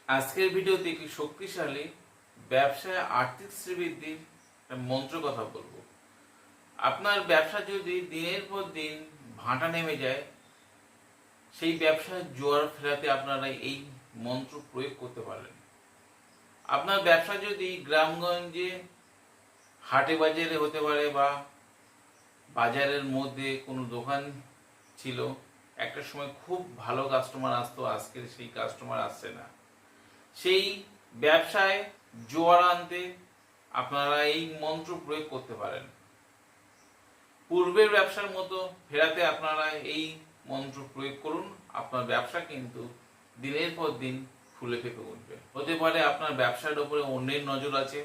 আজকের ভিডিওতে একটি শক্তিশালী ব্যবসায় আর্থিক শ্রীবৃদ্ধির একটা মন্ত্র কথা বলবো। আপনার ব্যবসা যদি দিনের পর দিন ভাঁটা নেমে যায়, সেই ব্যবসায় জোয়ার ফেরাতে আপনারা এই মন্ত্র প্রয়োগ করতে পারেন। আপনার ব্যবসা যদি গ্রামগঞ্জে হাটে বাজারে হতে পারে বা বাজারের মধ্যে কোনো দোকান ছিল, একটা সময় খুব ভালো কাস্টমার আসতো, আজকের সেই কাস্টমার আসছে না। সেই ব্যবসায় জোয়ার আনতে আপনারা এই মন্ত্র প্রয়োগ করতে পারেন। পূর্বের ব্যবসার মতো ফেরাতে আপনারা এই মন্ত্র প্রয়োগ করুন। আপনার ব্যবসা কিন্তু দিনের পর দিন ফুলে ফেঁপে উঠবে। হতে পারে আপনার ব্যবসার উপরে অন্যের নজর আছে,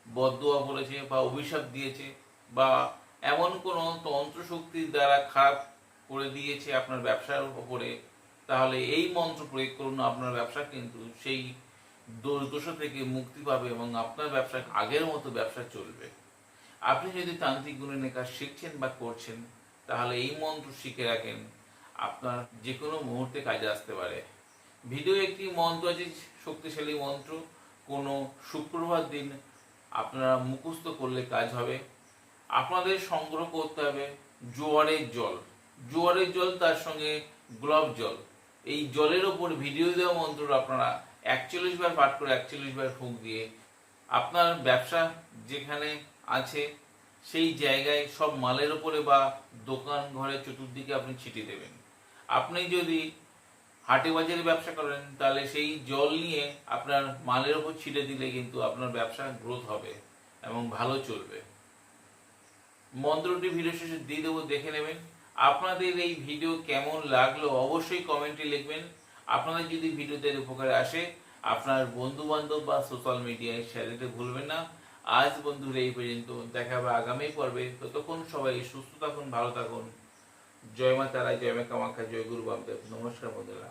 বদদোয়া বলেছে বা অভিশাপ দিয়েছে, বা এমন কোনো তন্ত্র শক্তির দ্বারা খারাপ করে দিয়েছে আপনার ব্যবসার উপরে। তাহলে এই মন্ত্র প্রয়োগ করুন, আপনার ব্যবসা কিন্তু সেই দোষ থেকে মুক্তি পাবে এবং আপনার ব্যবসা আগের মতো ব্যবসা চলবে। আপনি যদি তান্ত্রিক গুণের কাজ শিখছেন বা করছেন, তাহলে এই মন্ত্র শিখে রাখেন, আপনার যে কোনো মুহূর্তে কাজে আসতে পারে। ভিডিও একটি মন্ত্র আছে, শক্তিশালী মন্ত্র, কোনো শুক্রবার দিন আপনারা মুখস্থ করলে কাজ হবে। আপনাদের সংগ্রহ করতে হবে জোয়ারের জল, জোয়ারের জল, তার সঙ্গে গোলাপ জল। এই জলের ওপর ভিডিও দেওয়া মন্ত্র আপনারা 41 বার পাঠ করে 41 বার ফুঁক দিয়ে আপনার ব্যবসা যেখানে আছে সেই জায়গায় সব মালের ওপরে বা দোকান ঘরের চতুর্দিকে আপনি ছিটিয়ে দেবেন। আপনি যদি হাটে বাজারে ব্যবসা করেন, তাহলে সেই জল নিয়ে আপনার মালের ওপর ছিটে দিলে কিন্তু আপনার ব্যবসা গ্রোথ হবে এবং ভালো চলবে। মন্ত্রটি ভিডিও শেষে দিয়ে দেবো, দেখে নেবেন। আপনাদের এই ভিডিও কেমন লাগলো অবশ্যই কমেন্টে লিখবেন। আপনাদের যদি ভিডিওতে উপকারে আসে, আপনার বন্ধু বান্ধব বা সোশ্যাল মিডিয়ায় শেয়ার দিতে ভুলবেন না। আজ বন্ধুরা এই পর্যন্ত, দেখা হবে আগামী পর্বে। ততক্ষণ সবাই সুস্থ থাকুন, ভালো থাকুন। জয় মা তারা, জয় মা কামাখ্যা, জয় গুরু বামদেব। নমস্কার বন্ধুরা।